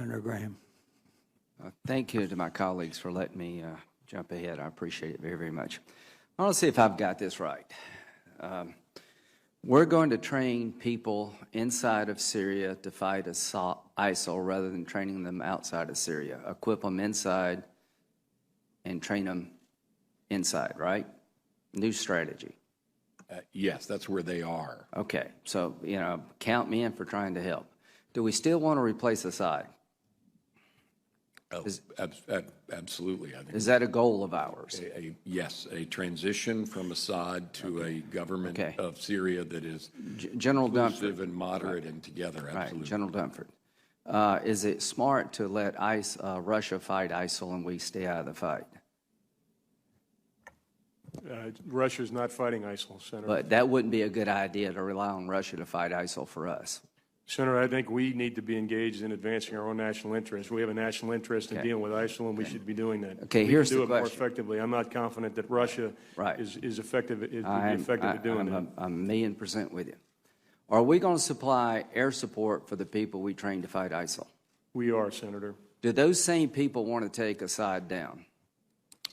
Senator Graham. Thank you to my colleagues for letting me jump ahead. I appreciate it very, very much. I want to see if I've got this right. We're going to train people inside of Syria to fight ISIL rather than training them outside of Syria. Equip them inside and train them inside, right? New strategy. Yes, that's where they are. Okay, so, count me in for trying to help. Do we still want to replace Assad? Absolutely. I think Is that a goal of ours? Yes, a transition from Assad to a government of Syria that is General inclusive Dunford. And moderate and together. Absolutely. Right, General Dunford. Is it smart to let Russia fight ISIL and we stay out of the fight? Russia's not fighting ISIL, Senator. But that wouldn't be a good idea to rely on Russia to fight ISIL for us. Senator, I think we need to be engaged in advancing our own national interests. We have a national interest in dealing with ISIL, and we should be doing that. Okay, here's the question. We can do it more effectively. I'm not confident that Russia is effective at doing that. I'm 1,000,000% with you. Are we going to supply air support for the people we train to fight ISIL? We are, Senator. Do those same people want to take Assad down?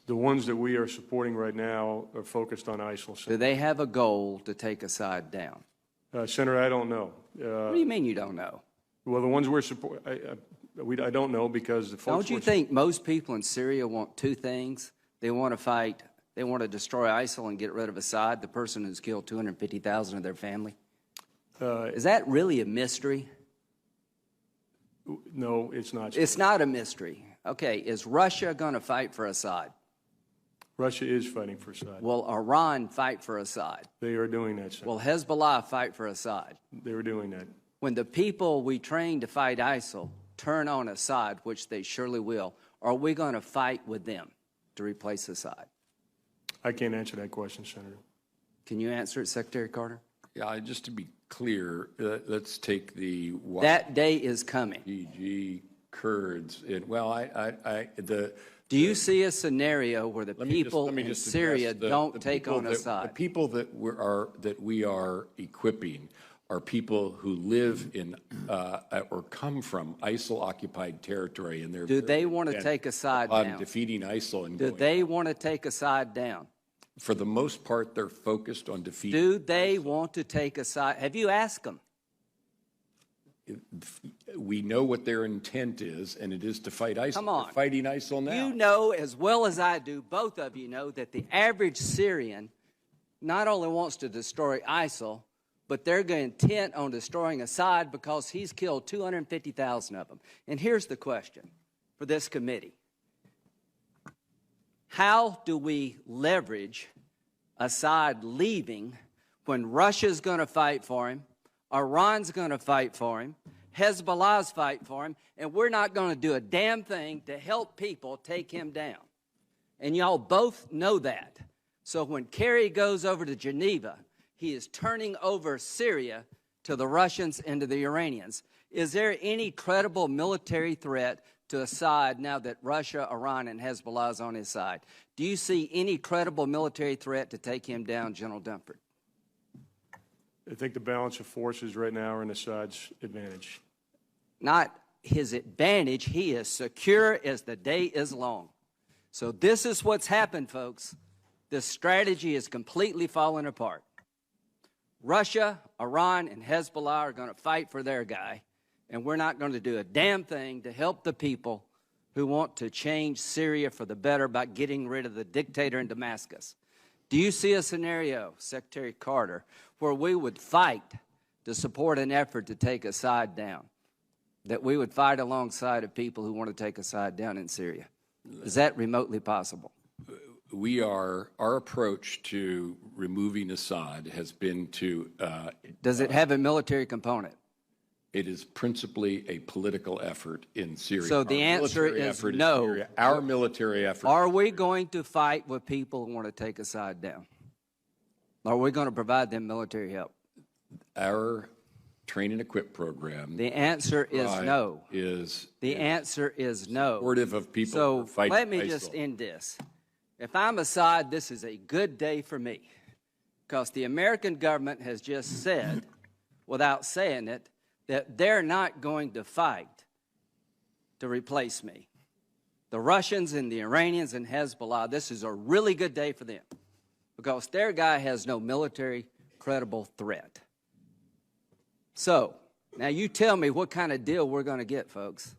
The ones that we are supporting right now are focused on ISIL. Senator. Do they have a goal to take Assad down? Senator, I don't know. What do you mean you don't know? Well, the ones we're supporting, I don't know because the folks. Don't you think most people in Syria want two things? They want to fight, they want to destroy ISIL and get rid of Assad, the person who's killed 250,000 of their family? Is that really a mystery? No, it's not. It's not a mystery. Okay, is Russia going to fight for Assad? Russia is fighting for Assad. Will Iran fight for Assad? They are doing that, Senator. Will Hezbollah fight for Assad? They are doing that. When the people we train to fight ISIL turn on Assad, which they surely will, are we going to fight with them to replace Assad? I can't answer that question, Senator. Can you answer it, Secretary Carter? Yeah, just to be clear, let's take the... That day is coming. YPG Kurds. Do you see a scenario where the people in Syria don't take on Assad? The people that we are equipping are people who live in or come from ISIL-occupied territory, and do they want to take Assad down? Defeating ISIL and do they want to take Assad down? For the most part, they're focused on defeating. Do they want to take Assad? Have you asked them? We know what their intent is, and it is to fight ISIL. Come on. They're fighting ISIL now. You know as well as I do, both of you know, that the average Syrian not only wants to destroy ISIL, but they're intent on destroying Assad because he's killed 250,000 of them. And here's the question for this committee. How do we leverage Assad leaving when Russia's going to fight for him, Iran's going to fight for him, Hezbollah's fight for him, and we're not going to do a damn thing to help people take him down? And y'all both know that. So when Kerry goes over to Geneva, he is turning over Syria to the Russians and to the Iranians. Is there any credible military threat to Assad now that Russia, Iran, and Hezbollah is on his side? Do you see any credible military threat to take him down, General Dunford? I think the balance of forces right now are in Assad's advantage. Not his advantage. He is secure as the day is long. So this is what's happened, folks. This strategy is completely falling apart. Russia, Iran, and Hezbollah are going to fight for their guy, and we're not going to do a damn thing to help the people who want to change Syria for the better by getting rid of the dictator in Damascus. Do you see a scenario, Secretary Carter, where we would fight to support an effort to take Assad down, that we would fight alongside of people who want to take Assad down in Syria? Is that remotely possible? Our approach to removing Assad has been to... Does it have a military component? It is principally a political effort in Syria. So the answer is no. Our military effort... Are we going to fight with people who want to take Assad down? Are we going to provide them military help? Our train and equip program... The answer is no. The answer is no. Supportive of people so who fight let me ISIL. just end this. If I'm Assad, this is a good day for me, because the American government has just said, without saying it, that they're not going to fight to replace me. The Russians and the Iranians and Hezbollah, this is a really good day for them because their guy has no military credible threat. So, now you tell me what kind of deal we're going to get, folks.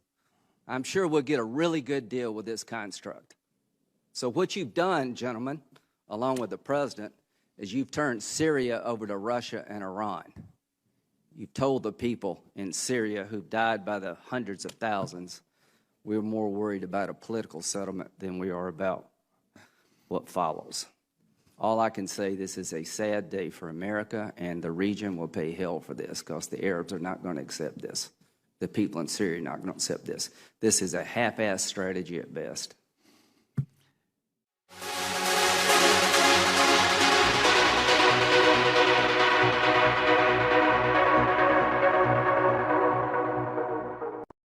I'm sure we'll get a really good deal with this construct. So what you've done, gentlemen, along with the president, is you've turned Syria over to Russia and Iran. You've told the people in Syria who've died by the hundreds of thousands, we're more worried about a political settlement than we are about what follows. All I can say, this is a sad day for America, and the region will pay hell for this because the Arabs are not going to accept this. The people in Syria are not going to accept this. This is a half-assed strategy at best.